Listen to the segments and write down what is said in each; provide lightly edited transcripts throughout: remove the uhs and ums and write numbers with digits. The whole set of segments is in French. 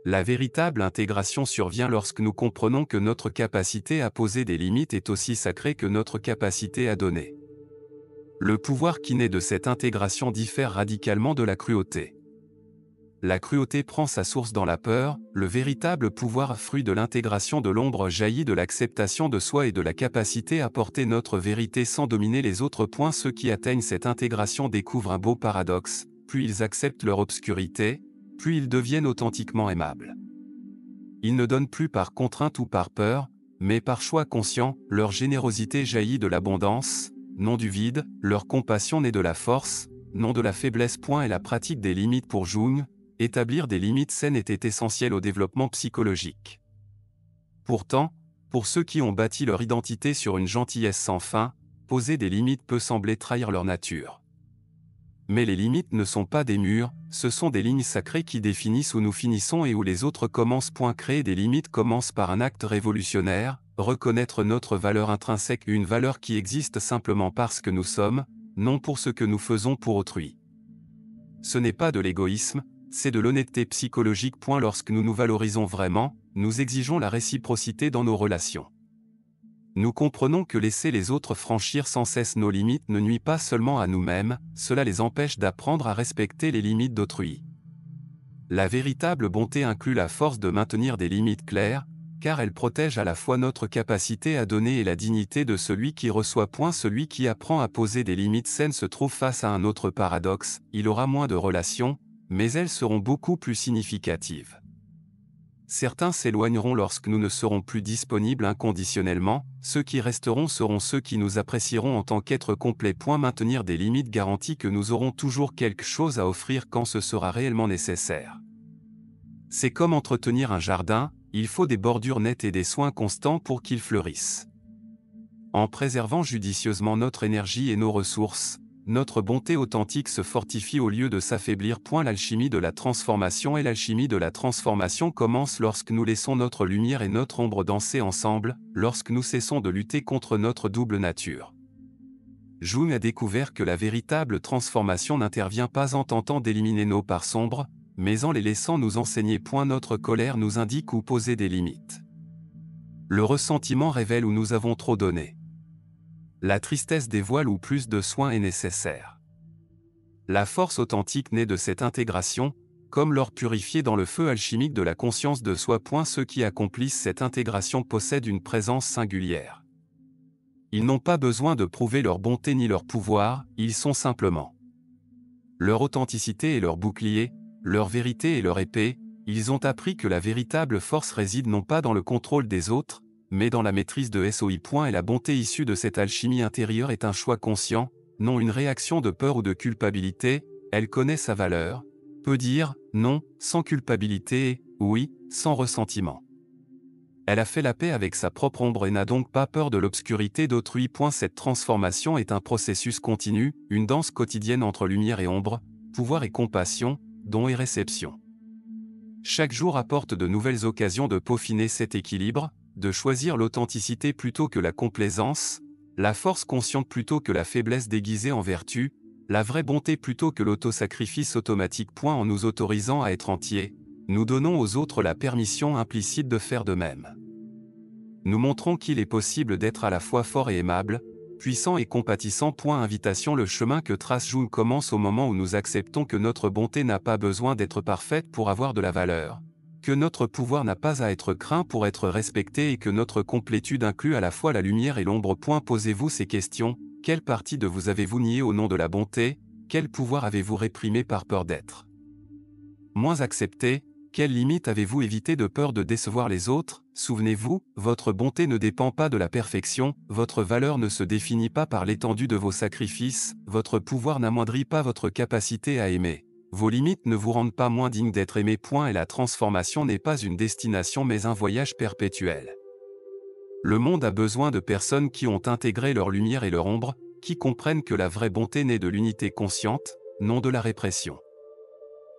La véritable intégration survient lorsque nous comprenons que notre capacité à poser des limites est aussi sacrée que notre capacité à donner. Le pouvoir qui naît de cette intégration diffère radicalement de la cruauté. La cruauté prend sa source dans la peur, le véritable pouvoir fruit de l'intégration de l'ombre jaillit de l'acceptation de soi et de la capacité à porter notre vérité sans dominer les autres. Ceux qui atteignent cette intégration découvrent un beau paradoxe, plus ils acceptent leur obscurité, plus ils deviennent authentiquement aimables. Ils ne donnent plus par contrainte ou par peur, mais par choix conscient, leur générosité jaillit de l'abondance, non du vide, leur compassion naît de la force, non de la faiblesse. Et la pratique des limites pour Jung, établir des limites saines était essentiel au développement psychologique. Pourtant, pour ceux qui ont bâti leur identité sur une gentillesse sans fin, poser des limites peut sembler trahir leur nature. Mais les limites ne sont pas des murs, ce sont des lignes sacrées qui définissent où nous finissons et où les autres commencent. Créer des limites commence par un acte révolutionnaire, reconnaître notre valeur intrinsèque, une valeur qui existe simplement parce que nous sommes, non pour ce que nous faisons pour autrui. Ce n'est pas de l'égoïsme, c'est de l'honnêteté psychologique. Lorsque nous nous valorisons vraiment, nous exigeons la réciprocité dans nos relations. Nous comprenons que laisser les autres franchir sans cesse nos limites ne nuit pas seulement à nous-mêmes, cela les empêche d'apprendre à respecter les limites d'autrui. La véritable bonté inclut la force de maintenir des limites claires, car elle protège à la fois notre capacité à donner et la dignité de celui qui reçoit. Celui qui apprend à poser des limites saines se trouve face à un autre paradoxe, il aura moins de relations, mais elles seront beaucoup plus significatives. Certains s'éloigneront lorsque nous ne serons plus disponibles inconditionnellement, ceux qui resteront seront ceux qui nous apprécieront en tant qu'êtres complets. Maintenir des limites garantit que nous aurons toujours quelque chose à offrir quand ce sera réellement nécessaire. C'est comme entretenir un jardin, il faut des bordures nettes et des soins constants pour qu'il fleurisse. En préservant judicieusement notre énergie et nos ressources, notre bonté authentique se fortifie au lieu de s'affaiblir. L'alchimie de la transformation et l'alchimie de la transformation commence lorsque nous laissons notre lumière et notre ombre danser ensemble, lorsque nous cessons de lutter contre notre double nature. Jung a découvert que la véritable transformation n'intervient pas en tentant d'éliminer nos parts sombres, mais en les laissant nous enseigner. Notre colère nous indique où poser des limites. Le ressentiment révèle où nous avons trop donné. La tristesse dévoile où plus de soin est nécessaire. La force authentique naît de cette intégration, comme l'or purifié dans le feu alchimique de la conscience de soi. Ceux qui accomplissent cette intégration possèdent une présence singulière. Ils n'ont pas besoin de prouver leur bonté ni leur pouvoir, ils sont simplement. Leur authenticité est leur bouclier, leur vérité est leur épée, ils ont appris que la véritable force réside non pas dans le contrôle des autres, mais dans la maîtrise de SOI. Et la bonté issue de cette alchimie intérieure est un choix conscient, non une réaction de peur ou de culpabilité, elle connaît sa valeur, peut dire non, sans culpabilité et oui, sans ressentiment. Elle a fait la paix avec sa propre ombre et n'a donc pas peur de l'obscurité d'autrui. Cette transformation est un processus continu, une danse quotidienne entre lumière et ombre, pouvoir et compassion, don et réception. Chaque jour apporte de nouvelles occasions de peaufiner cet équilibre, de choisir l'authenticité plutôt que la complaisance, la force consciente plutôt que la faiblesse déguisée en vertu, la vraie bonté plutôt que l'autosacrifice automatique. En nous autorisant à être entiers, nous donnons aux autres la permission implicite de faire de même. Nous montrons qu'il est possible d'être à la fois fort et aimable, puissant et compatissant. Invitation. Le chemin que trace Jung commence au moment où nous acceptons que notre bonté n'a pas besoin d'être parfaite pour avoir de la valeur, que notre pouvoir n'a pas à être craint pour être respecté et que notre complétude inclut à la fois la lumière et l'ombre. Posez-vous ces questions, quelle partie de vous avez-vous nié au nom de la bonté, quel pouvoir avez-vous réprimé par peur d'être moins accepté, quelles limites avez-vous évité de peur de décevoir les autres? Souvenez-vous, votre bonté ne dépend pas de la perfection, votre valeur ne se définit pas par l'étendue de vos sacrifices, votre pouvoir n'amoindrit pas votre capacité à aimer. Vos limites ne vous rendent pas moins digne d'être aimé. Et la transformation n'est pas une destination mais un voyage perpétuel. Le monde a besoin de personnes qui ont intégré leur lumière et leur ombre, qui comprennent que la vraie bonté naît de l'unité consciente, non de la répression.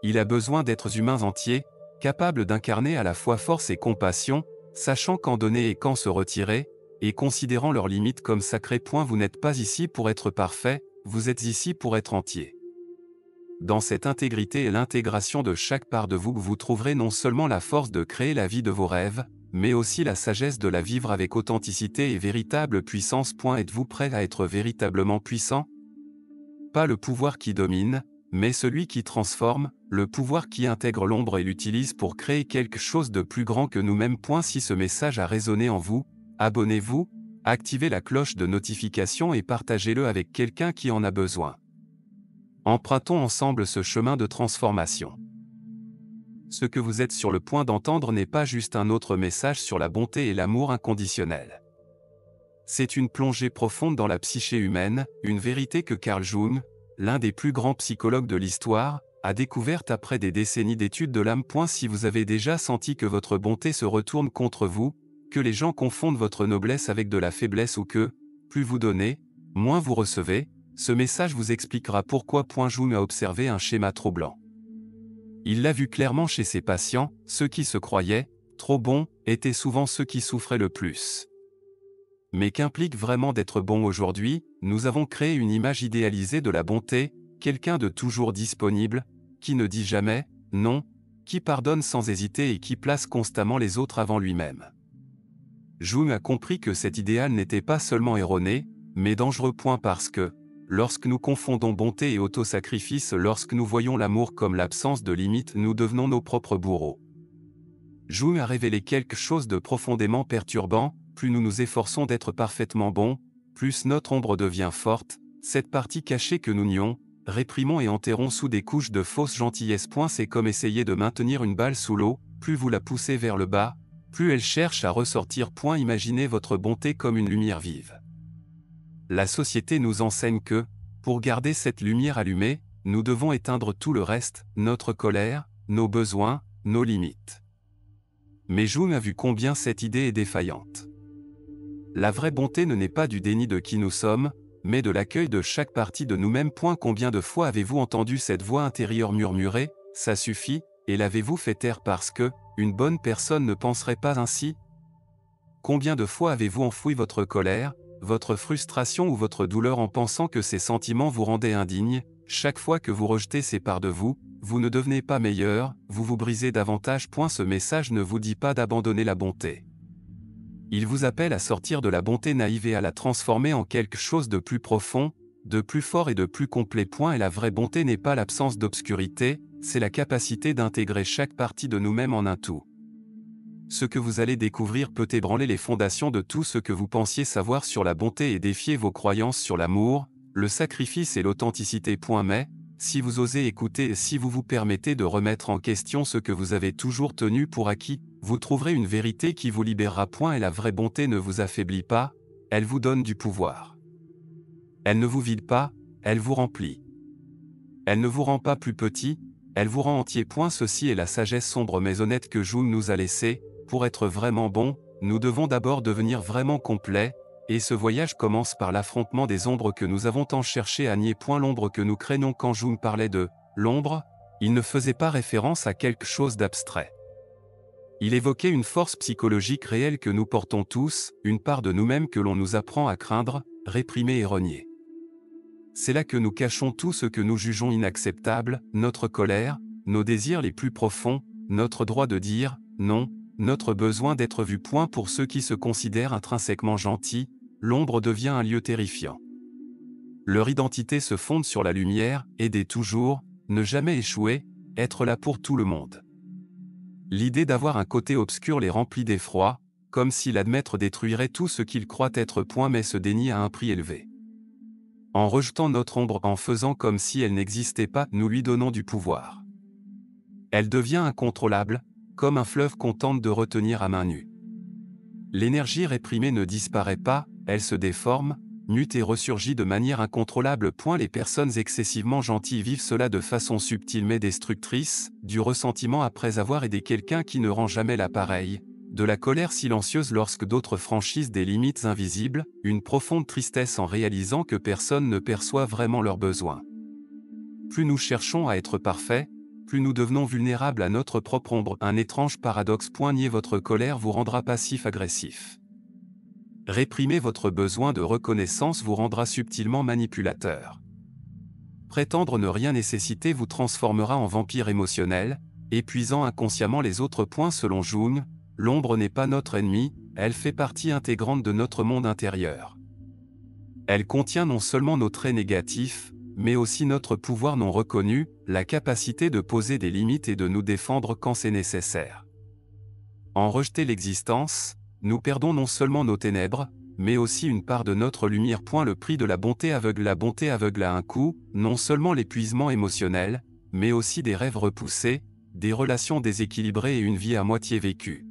Il a besoin d'êtres humains entiers, capables d'incarner à la fois force et compassion, sachant quand donner et quand se retirer, et considérant leurs limites comme sacrées. Vous n'êtes pas ici pour être parfait, vous êtes ici pour être entier. Dans cette intégrité et l'intégration de chaque part de vous, vous trouverez non seulement la force de créer la vie de vos rêves, mais aussi la sagesse de la vivre avec authenticité et véritable puissance. Êtes-vous prêt à être véritablement puissant? Pas le pouvoir qui domine, mais celui qui transforme, le pouvoir qui intègre l'ombre et l'utilise pour créer quelque chose de plus grand que nous-mêmes. Si ce message a résonné en vous, abonnez-vous, activez la cloche de notification et partagez-le avec quelqu'un qui en a besoin. Empruntons ensemble ce chemin de transformation. Ce que vous êtes sur le point d'entendre n'est pas juste un autre message sur la bonté et l'amour inconditionnel. C'est une plongée profonde dans la psyché humaine, une vérité que Carl Jung, l'un des plus grands psychologues de l'histoire, a découverte après des décennies d'études de l'âme. Si vous avez déjà senti que votre bonté se retourne contre vous, que les gens confondent votre noblesse avec de la faiblesse ou que, plus vous donnez, moins vous recevez, ce message vous expliquera pourquoi. Jung a observé un schéma troublant. Il l'a vu clairement chez ses patients, ceux qui se croyaient trop bons étaient souvent ceux qui souffraient le plus. Mais qu'implique vraiment d'être bon aujourd'hui? Nous avons créé une image idéalisée de la bonté, quelqu'un de toujours disponible, qui ne dit jamais non, qui pardonne sans hésiter et qui place constamment les autres avant lui-même. Jung a compris que cet idéal n'était pas seulement erroné, mais dangereux. Parce que, lorsque nous confondons bonté et autosacrifice, lorsque nous voyons l'amour comme l'absence de limite, nous devenons nos propres bourreaux. Jung a révélé quelque chose de profondément perturbant: plus nous nous efforçons d'être parfaitement bons, plus notre ombre devient forte, cette partie cachée que nous nions, réprimons et enterrons sous des couches de fausse gentillesse. C'est comme essayer de maintenir une balle sous l'eau, plus vous la poussez vers le bas, plus elle cherche à ressortir. Imaginez votre bonté comme une lumière vive. La société nous enseigne que, pour garder cette lumière allumée, nous devons éteindre tout le reste, notre colère, nos besoins, nos limites. Mais Jung a vu combien cette idée est défaillante. La vraie bonté ne naît pas du déni de qui nous sommes, mais de l'accueil de chaque partie de nous-mêmes. Combien de fois avez-vous entendu cette voix intérieure murmurer « ça suffit » et l'avez-vous fait taire parce que une bonne personne ne penserait pas ainsi? Combien de fois avez-vous enfoui votre colère, votre frustration ou votre douleur en pensant que ces sentiments vous rendaient indignes? Chaque fois que vous rejetez ces parts de vous, vous ne devenez pas meilleur, vous vous brisez davantage. Ce message ne vous dit pas d'abandonner la bonté. Il vous appelle à sortir de la bonté naïve et à la transformer en quelque chose de plus profond, de plus fort et de plus complet. Et la vraie bonté n'est pas l'absence d'obscurité, c'est la capacité d'intégrer chaque partie de nous-mêmes en un tout. Ce que vous allez découvrir peut ébranler les fondations de tout ce que vous pensiez savoir sur la bonté et défier vos croyances sur l'amour, le sacrifice et l'authenticité. Mais, si vous osez écouter et si vous vous permettez de remettre en question ce que vous avez toujours tenu pour acquis, vous trouverez une vérité qui vous libérera. Et la vraie bonté ne vous affaiblit pas, elle vous donne du pouvoir. Elle ne vous vide pas, elle vous remplit. Elle ne vous rend pas plus petit, elle vous rend entier. Ceci est la sagesse sombre mais honnête que Jung nous a laissée. Pour être vraiment bon, nous devons d'abord devenir vraiment complets, et ce voyage commence par l'affrontement des ombres que nous avons tant cherché à nier. L'ombre que nous craignons. Quand Jung parlait de l'ombre, il ne faisait pas référence à quelque chose d'abstrait. Il évoquait une force psychologique réelle que nous portons tous, une part de nous-mêmes que l'on nous apprend à craindre, réprimer et renier. C'est là que nous cachons tout ce que nous jugeons inacceptable, notre colère, nos désirs les plus profonds, notre droit de dire non, notre besoin d'être vu. Pour ceux qui se considèrent intrinsèquement gentils, l'ombre devient un lieu terrifiant. Leur identité se fonde sur la lumière, aider toujours, ne jamais échouer, être là pour tout le monde. L'idée d'avoir un côté obscur les remplit d'effroi, comme si l'admettre détruirait tout ce qu'ils croient être. Mais ce déni a un prix élevé. En rejetant notre ombre, en faisant comme si elle n'existait pas, nous lui donnons du pouvoir. Elle devient incontrôlable, comme un fleuve qu'on tente de retenir à main nue. L'énergie réprimée ne disparaît pas, elle se déforme, mute et ressurgit de manière incontrôlable. Les personnes excessivement gentilles vivent cela de façon subtile mais destructrice, du ressentiment après avoir aidé quelqu'un qui ne rend jamais l'appareil, de la colère silencieuse lorsque d'autres franchissent des limites invisibles, une profonde tristesse en réalisant que personne ne perçoit vraiment leurs besoins. Plus nous cherchons à être parfaits, plus nous devenons vulnérables à notre propre ombre. Un étrange paradoxe. Nier votre colère vous rendra passif-agressif. Réprimer votre besoin de reconnaissance vous rendra subtilement manipulateur. Prétendre ne rien nécessiter vous transformera en vampire émotionnel, épuisant inconsciemment les autres points selon Jung. L'ombre n'est pas notre ennemi, elle fait partie intégrante de notre monde intérieur. Elle contient non seulement nos traits négatifs, mais aussi notre pouvoir non reconnu, la capacité de poser des limites et de nous défendre quand c'est nécessaire. En rejeter l'existence, nous perdons non seulement nos ténèbres, mais aussi une part de notre lumière. Le prix de la bonté aveugle à un coup, non seulement l'épuisement émotionnel, mais aussi des rêves repoussés, des relations déséquilibrées et une vie à moitié vécue.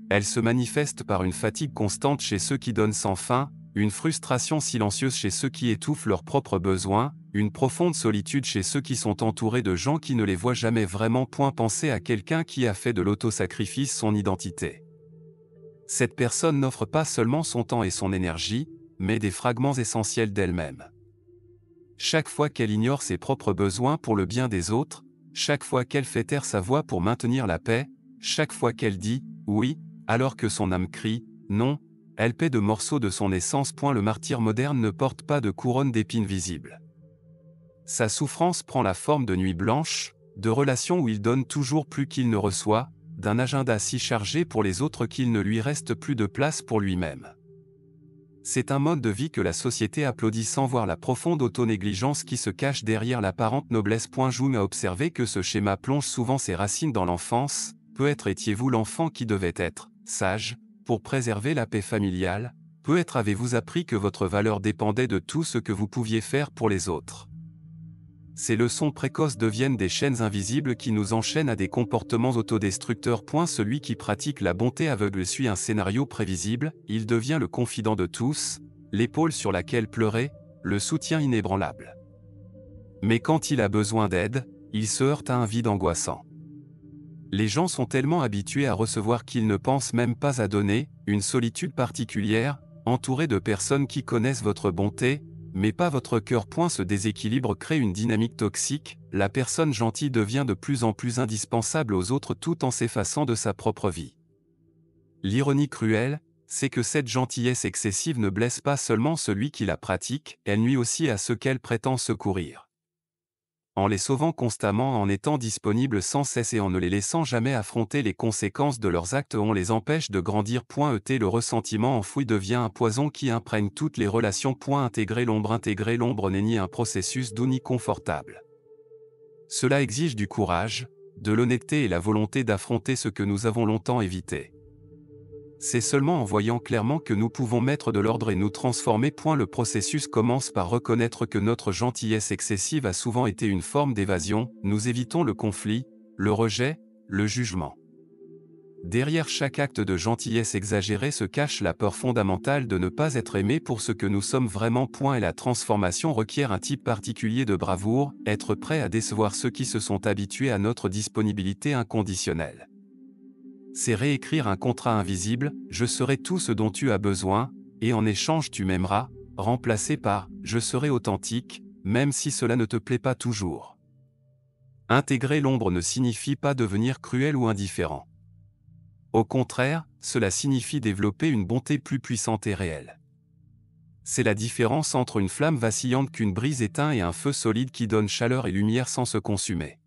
Elle se manifeste par une fatigue constante chez ceux qui donnent sans fin, une frustration silencieuse chez ceux qui étouffent leurs propres besoins, une profonde solitude chez ceux qui sont entourés de gens qui ne les voient jamais vraiment. Pensez à quelqu'un qui a fait de l'autosacrifice son identité. Cette personne n'offre pas seulement son temps et son énergie, mais des fragments essentiels d'elle-même. Chaque fois qu'elle ignore ses propres besoins pour le bien des autres, chaque fois qu'elle fait taire sa voix pour maintenir la paix, chaque fois qu'elle dit « oui », alors que son âme crie « non », elle paie de morceaux de son essence. Le martyr moderne ne porte pas de couronne d'épines visible. Sa souffrance prend la forme de nuits blanches, de relations où il donne toujours plus qu'il ne reçoit, d'un agenda si chargé pour les autres qu'il ne lui reste plus de place pour lui-même. C'est un mode de vie que la société applaudit sans voir la profonde auto-négligence qui se cache derrière l'apparente noblesse. Jung a observé que ce schéma plonge souvent ses racines dans l'enfance. Peut-être étiez-vous l'enfant qui devait être sage pour préserver la paix familiale. Peut-être avez-vous appris que votre valeur dépendait de tout ce que vous pouviez faire pour les autres. Ces leçons précoces deviennent des chaînes invisibles qui nous enchaînent à des comportements autodestructeurs. Celui qui pratique la bonté aveugle suit un scénario prévisible, il devient le confident de tous, l'épaule sur laquelle pleurer, le soutien inébranlable. Mais quand il a besoin d'aide, il se heurte à un vide angoissant. Les gens sont tellement habitués à recevoir qu'ils ne pensent même pas à donner, une solitude particulière, entouré de personnes qui connaissent votre bonté, mais pas votre cœur. Ce déséquilibre crée une dynamique toxique, la personne gentille devient de plus en plus indispensable aux autres tout en s'effaçant de sa propre vie. L'ironie cruelle, c'est que cette gentillesse excessive ne blesse pas seulement celui qui la pratique, elle nuit aussi à ceux qu'elle prétend secourir. En les sauvant constamment, en étant disponible sans cesse et en ne les laissant jamais affronter les conséquences de leurs actes, on les empêche de grandir. Le ressentiment enfoui devient un poison qui imprègne toutes les relations. Intégrer l'ombre n'est ni un processus doux ni confortable. Cela exige du courage, de l'honnêteté et la volonté d'affronter ce que nous avons longtemps évité. C'est seulement en voyant clairement que nous pouvons mettre de l'ordre et nous transformer. Le processus commence par reconnaître que notre gentillesse excessive a souvent été une forme d'évasion. Nous évitons le conflit, le rejet, le jugement. Derrière chaque acte de gentillesse exagérée se cache la peur fondamentale de ne pas être aimé pour ce que nous sommes vraiment. Et la transformation requiert un type particulier de bravoure, être prêt à décevoir ceux qui se sont habitués à notre disponibilité inconditionnelle. C'est réécrire un contrat invisible, je serai tout ce dont tu as besoin, et en échange tu m'aimeras, remplacé par je serai authentique, même si cela ne te plaît pas toujours. Intégrer l'ombre ne signifie pas devenir cruel ou indifférent. Au contraire, cela signifie développer une bonté plus puissante et réelle. C'est la différence entre une flamme vacillante qu'une brise éteint et un feu solide qui donne chaleur et lumière sans se consumer.